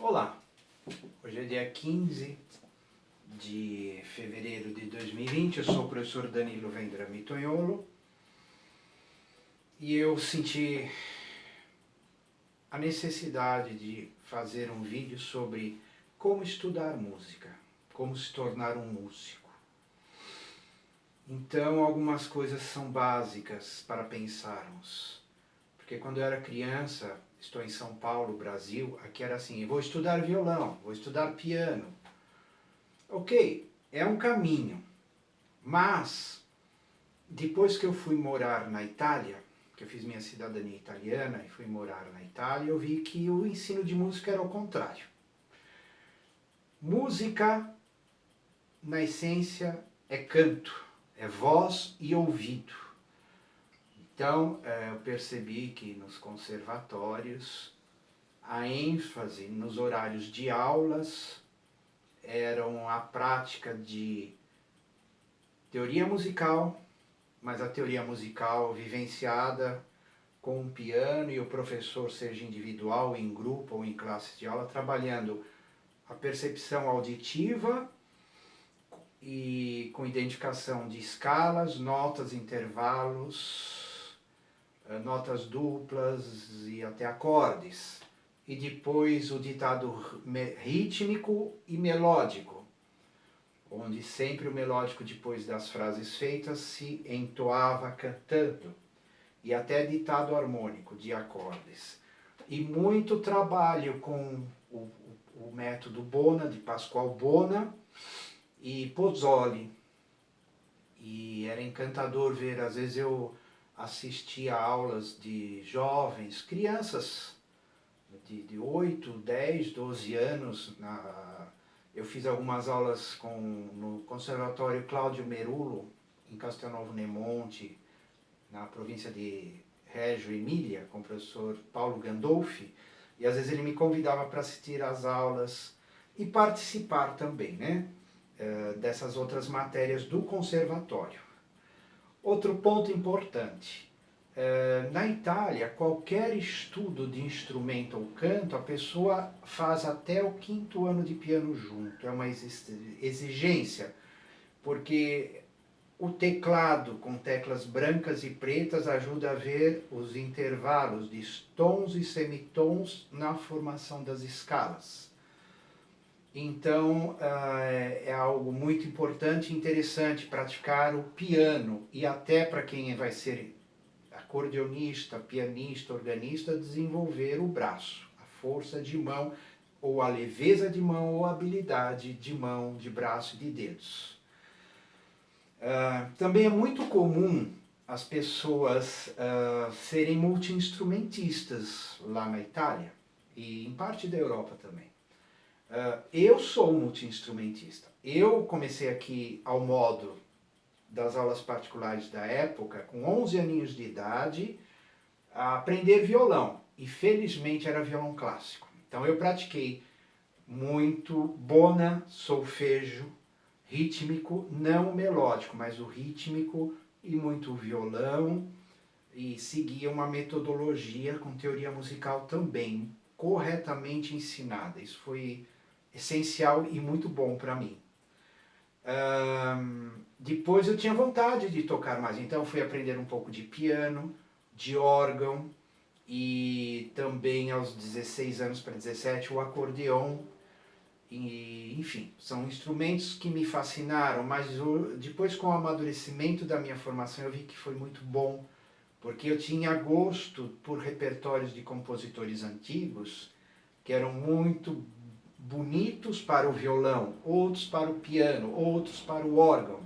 Olá, hoje é dia 15 de fevereiro de 2020, eu sou o professor Danilo Vendrame Tonholo e eu senti a necessidade de fazer um vídeo sobre como estudar música, como se tornar um músico. Então, algumas coisas são básicas para pensarmos, porque quando eu era criança, estou em São Paulo, Brasil, aqui era assim, vou estudar violão, vou estudar piano. Ok, é um caminho, mas depois que eu fui morar na Itália, que eu fiz minha cidadania italiana e fui morar na Itália, eu vi que o ensino de música era o contrário. Música, na essência, é canto, é voz e ouvido. Então, eu percebi que nos conservatórios, a ênfase nos horários de aulas eram a prática de teoria musical, mas a teoria musical vivenciada com um piano e o professor, seja individual, em grupo ou em classes de aula, trabalhando a percepção auditiva e com identificação de escalas, notas, intervalos, notas duplas e até acordes. E depois o ditado rítmico e melódico, onde sempre o melódico, depois das frases feitas, se entoava cantando, e até ditado harmônico de acordes. E muito trabalho com o método Bona, de Pascoal Bona e Pozzoli. E era encantador ver, às vezes eu assistia a aulas de jovens, crianças de 8, 10, 12 anos. Eu fiz algumas aulas no Conservatório Cláudio Merulo, em Castelnuovo Nemonte, na província de Reggio Emília, com o professor Paulo Gandolfi, e às vezes ele me convidava para assistir às aulas e participar também, né, dessas outras matérias do conservatório. Outro ponto importante, na Itália, qualquer estudo de instrumento ou canto, a pessoa faz até o 5º ano de piano junto, é uma exigência, porque o teclado com teclas brancas e pretas ajuda a ver os intervalos de tons e semitons na formação das escalas. Então, é algo muito importante e interessante praticar o piano, e até para quem vai ser acordeonista, pianista, organista, desenvolver o braço, a força de mão, ou a leveza de mão, ou a habilidade de mão, de braço e de dedos. Também é muito comum as pessoas serem multi-instrumentistas lá na Itália e em parte da Europa também. Eu sou multi-instrumentista. Eu comecei aqui ao modo das aulas particulares da época, com 11 aninhos de idade, a aprender violão. E felizmente era violão clássico. Então eu pratiquei muito bona, solfejo, rítmico, não o melódico, mas o rítmico, e muito violão, e seguia uma metodologia com teoria musical também, corretamente ensinada. Isso foi essencial e muito bom para mim. Depois eu tinha vontade de tocar mais, então fui aprender um pouco de piano, de órgão, e também aos 16 anos para 17 o acordeon. E, enfim, são instrumentos que me fascinaram, mas depois, com o amadurecimento da minha formação, eu vi que foi muito bom, porque eu tinha gosto por repertórios de compositores antigos, que eram muito bonitos para o violão, outros para o piano, outros para o órgão.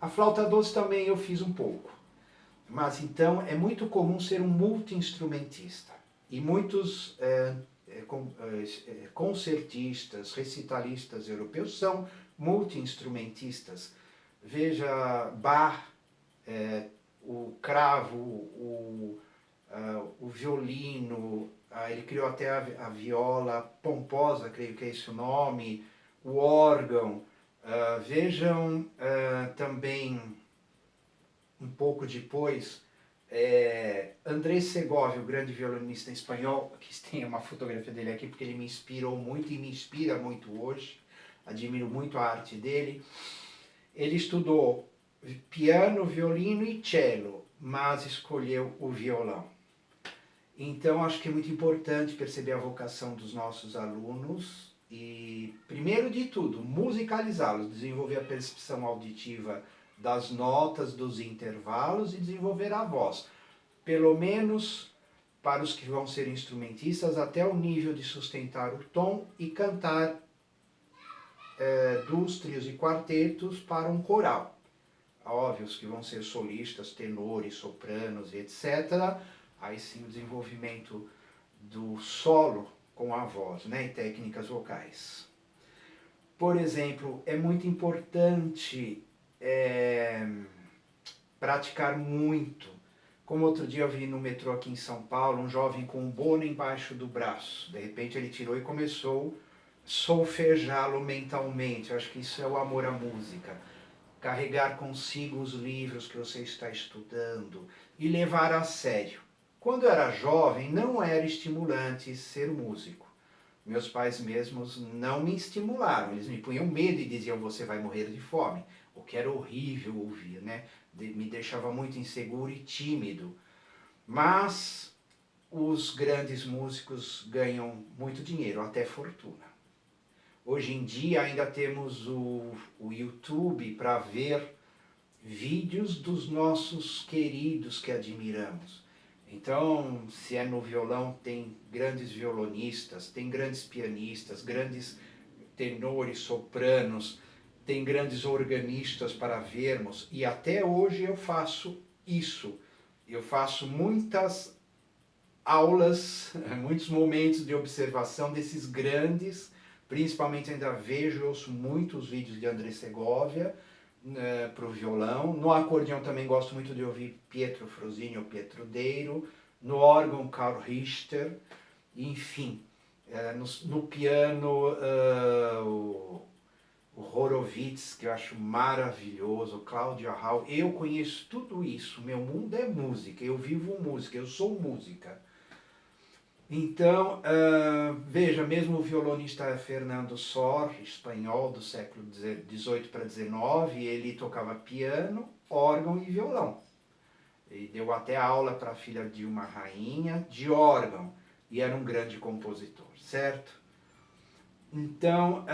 A flauta doce também eu fiz um pouco. Mas então é muito comum ser um multi-instrumentista. E muitos concertistas, recitalistas europeus são multi-instrumentistas. Veja Bach, o cravo, o violino, ele criou até a viola pomposa, creio que é esse o nome, o órgão. Vejam também, um pouco depois, Andrés Segovia, o grande violonista espanhol, que tem uma fotografia dele aqui porque ele me inspirou muito e me inspira muito hoje, admiro muito a arte dele. Ele estudou piano, violino e cello, mas escolheu o violão. Então acho que é muito importante perceber a vocação dos nossos alunos e, primeiro de tudo, musicalizá-los, desenvolver a percepção auditiva das notas, dos intervalos e desenvolver a voz. Pelo menos para os que vão ser instrumentistas, até o nível de sustentar o tom e cantar duos, trios e quartetos para um coral. Óbvio, os que vão ser solistas, tenores, sopranos e etc. Aí sim o desenvolvimento do solo com a voz, né, e técnicas vocais. Por exemplo, é muito importante praticar muito. Como outro dia eu vi no metrô aqui em São Paulo, um jovem com um bolo embaixo do braço. De repente ele tirou e começou a solfejá-lo mentalmente. Eu acho que isso é o amor à música. Carregar consigo os livros que você está estudando e levar a sério. Quando eu era jovem, não era estimulante ser músico. Meus pais mesmos não me estimularam, eles me punham medo e diziam você vai morrer de fome, o que era horrível ouvir, né? Me deixava muito inseguro e tímido. Mas os grandes músicos ganham muito dinheiro, até fortuna. Hoje em dia ainda temos o YouTube para ver vídeos dos nossos queridos que admiramos. Então, se é no violão, tem grandes violonistas, tem grandes pianistas, grandes tenores, sopranos, tem grandes organistas para vermos. E até hoje eu faço isso. Eu faço muitas aulas, muitos momentos de observação desses grandes, principalmente ainda vejo e ouço muitos vídeos de Andrés Segovia, para o violão. No acordeão também gosto muito de ouvir Pietro Frosini ou Pietro Deiro. No órgão, Karl Richter. Enfim, no piano, o Horowitz, que eu acho maravilhoso, Cláudio Arrau. Eu conheço tudo isso. Meu mundo é música. Eu vivo música. Eu sou música. Então, veja, mesmo o violonista Fernando Sor, espanhol do século XVIII para XIX, ele tocava piano, órgão e violão. Ele deu até aula para a filha de uma rainha de órgão e era um grande compositor, certo? Então,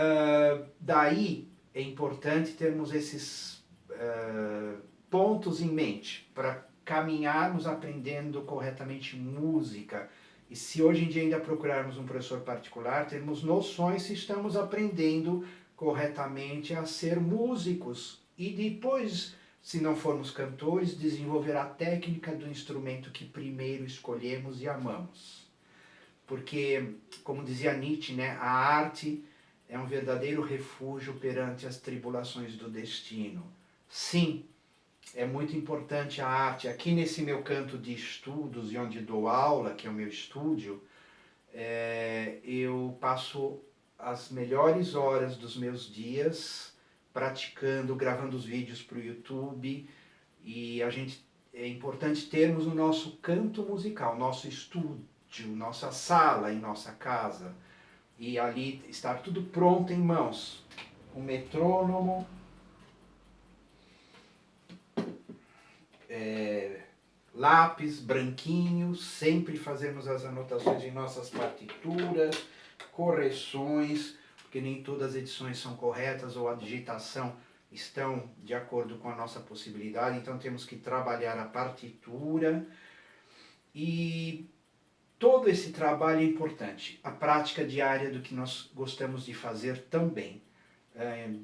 daí é importante termos esses pontos em mente para caminharmos aprendendo corretamente música. E se hoje em dia ainda procurarmos um professor particular, termos noções se estamos aprendendo corretamente a ser músicos. E depois, se não formos cantores, desenvolver a técnica do instrumento que primeiro escolhemos e amamos. Porque, como dizia Nietzsche, né, a arte é um verdadeiro refúgio perante as tribulações do destino. Sim, é muito importante a arte. Aqui nesse meu canto de estudos e onde dou aula, que é o meu estúdio, eu passo as melhores horas dos meus dias praticando, gravando os vídeos para o YouTube. E é importante termos o nosso canto musical, nosso estúdio, nossa sala em nossa casa. E ali estar tudo pronto em mãos. Um metrônomo, lápis branquinho, sempre fazemos as anotações em nossas partituras, correções, porque nem todas as edições são corretas ou a digitação estão de acordo com a nossa possibilidade, então temos que trabalhar a partitura e todo esse trabalho é importante. A prática diária do que nós gostamos de fazer também.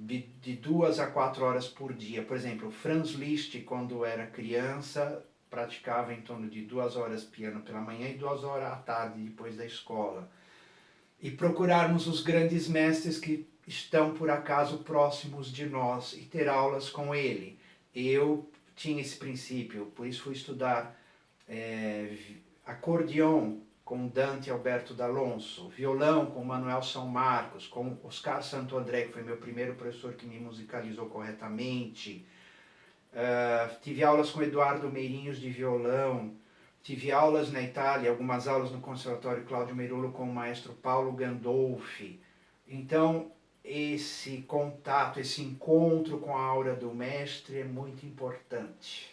De 2 a 4 horas por dia. Por exemplo, Franz Liszt, quando era criança, praticava em torno de 2 horas piano pela manhã e 2 horas à tarde, depois da escola. E procurarmos os grandes mestres que estão, por acaso, próximos de nós e ter aulas com ele. Eu tinha esse princípio, por isso fui estudar acordeon com Dante Alberto D'Alonso, violão com Manuel São Marcos, com Oscar Santo André, que foi meu primeiro professor que me musicalizou corretamente, Tive aulas com Eduardo Meirinhos de violão, tive aulas na Itália, algumas aulas no Conservatório Cláudio Meirolo com o maestro Paulo Gandolfi. Então, esse contato, esse encontro com a aura do mestre é muito importante.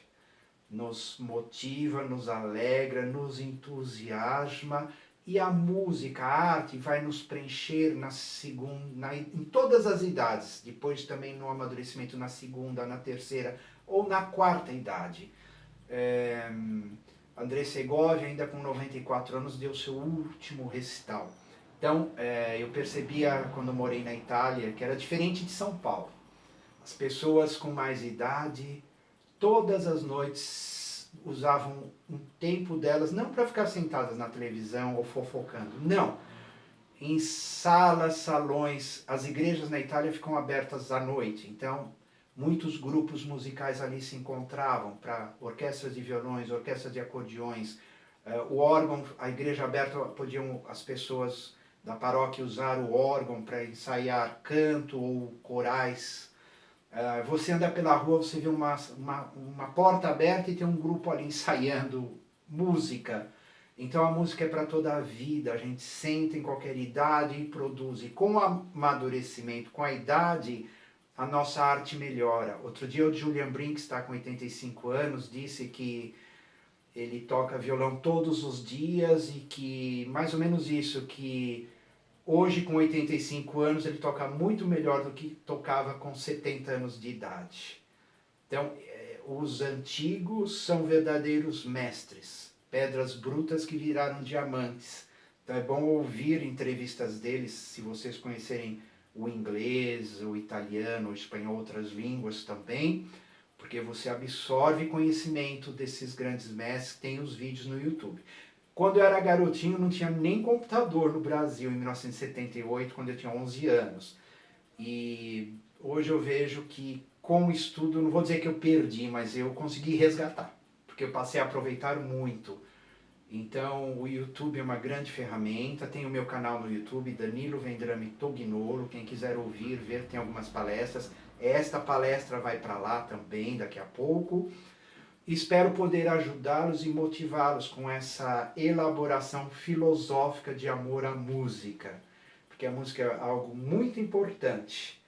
Nos motiva, nos alegra, nos entusiasma, e a música, a arte vai nos preencher em todas as idades, depois também no amadurecimento na segunda, na terceira ou na quarta idade. André Segovia, ainda com 94 anos, deu seu último recital. Então, eu percebia quando morei na Itália que era diferente de São Paulo. As pessoas com mais idade, todas as noites, usavam um tempo delas, não para ficar sentadas na televisão ou fofocando, não. Em salas, salões, as igrejas na Itália ficam abertas à noite, então muitos grupos musicais ali se encontravam, para orquestras de violões, orquestras de acordeões, o órgão, a igreja aberta, podiam as pessoas da paróquia usar o órgão para ensaiar canto ou corais. Você anda pela rua, você vê uma porta aberta e tem um grupo ali ensaiando música. Então a música é para toda a vida, a gente sente em qualquer idade e produz. E com o amadurecimento, com a idade, a nossa arte melhora. Outro dia o Julian Brink, que está com 85 anos, disse que ele toca violão todos os dias e que, mais ou menos isso, que hoje com 85 anos ele toca muito melhor do que tocava com 70 anos de idade. Então, os antigos são verdadeiros mestres, pedras brutas que viraram diamantes. Então é bom ouvir entrevistas deles, se vocês conhecerem o inglês, o italiano, o espanhol, outras línguas também, porque você absorve conhecimento desses grandes mestres que tem os vídeos no YouTube. Quando eu era garotinho, não tinha nem computador no Brasil, em 1978, quando eu tinha 11 anos. E hoje eu vejo que, com o estudo, não vou dizer que eu perdi, mas eu consegui resgatar, porque eu passei a aproveitar muito. Então, o YouTube é uma grande ferramenta. Tem o meu canal no YouTube, Danilo Vendrame Tognolo. Quem quiser ouvir, ver, tem algumas palestras. Esta palestra vai para lá também, daqui a pouco. Espero poder ajudá-los e motivá-los com essa elaboração filosófica de amor à música, porque a música é algo muito importante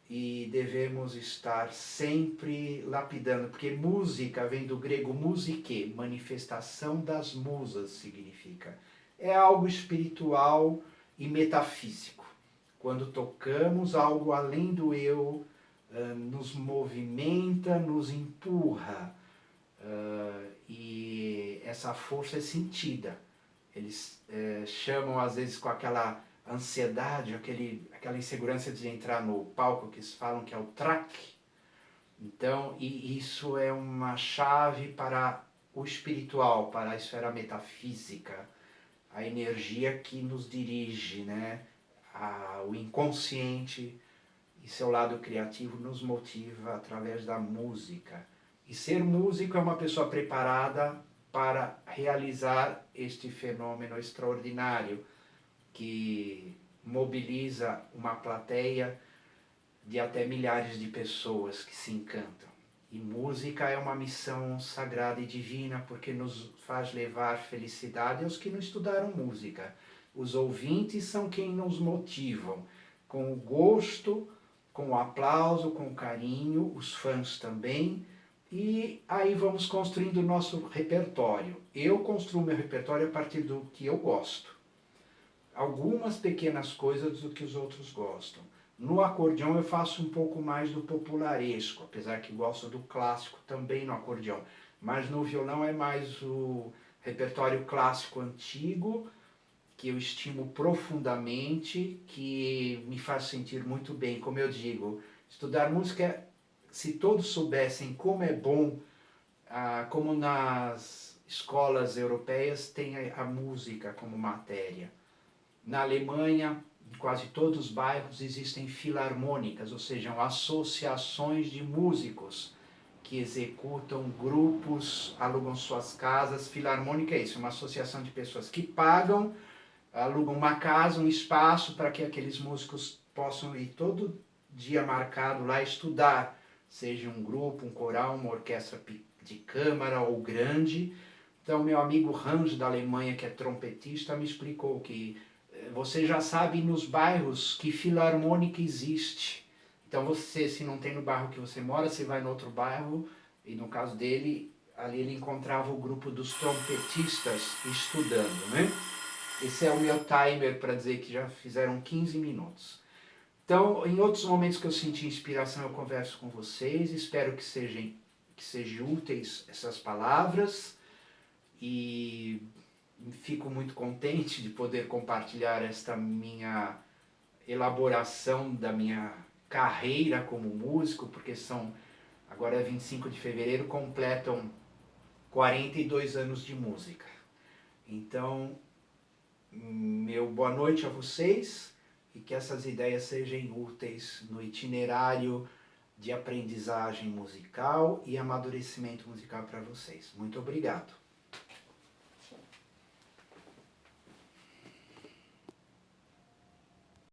e devemos estar sempre lapidando, porque música vem do grego musique, manifestação das musas significa. É algo espiritual e metafísico. Quando tocamos, algo além do eu nos movimenta, nos empurra. E essa força é sentida. Eles chamam às vezes com aquela ansiedade, aquela insegurança de entrar no palco, que eles falam que é o track. Então, e isso é uma chave para o espiritual, para a esfera metafísica, a energia que nos dirige, né? O inconsciente e seu lado criativo nos motiva através da música. E ser músico é uma pessoa preparada para realizar este fenômeno extraordinário que mobiliza uma plateia de até milhares de pessoas que se encantam. E música é uma missão sagrada e divina porque nos faz levar felicidade aos que não estudaram música. Os ouvintes são quem nos motivam, com o gosto, com o aplauso, com o carinho, os fãs também. E aí vamos construindo o nosso repertório. Eu construo meu repertório a partir do que eu gosto. Algumas pequenas coisas do que os outros gostam. No acordeão eu faço um pouco mais do popularesco, apesar que gosto do clássico também no acordeão. Mas no violão é mais o repertório clássico antigo, que eu estimo profundamente, que me faz sentir muito bem. Como eu digo, estudar música, se todos soubessem como é bom, como nas escolas europeias tem a música como matéria. Na Alemanha, em quase todos os bairros existem filarmônicas, ou seja, associações de músicos que executam grupos, alugam suas casas. Filarmônica é isso, uma associação de pessoas que pagam, alugam uma casa, um espaço para que aqueles músicos possam ir todo dia marcado lá estudar seja um grupo, um coral, uma orquestra de câmara ou grande. Então, meu amigo Hans da Alemanha, que é trompetista, me explicou que você já sabe nos bairros que filarmônica existe. Então, você, se não tem no bairro que você mora, você vai no outro bairro, e no caso dele, ali ele encontrava o grupo dos trompetistas estudando, né? Esse é o meu timer para dizer que já fizeram 15 minutos. Então, em outros momentos que eu senti inspiração, eu converso com vocês. Espero que sejam úteis essas palavras. E fico muito contente de poder compartilhar esta minha elaboração da minha carreira como músico, porque agora é 25 de fevereiro, completam 42 anos de música. Então, meu boa noite a vocês e que essas ideias sejam úteis no itinerário de aprendizagem musical e amadurecimento musical para vocês. Muito obrigado.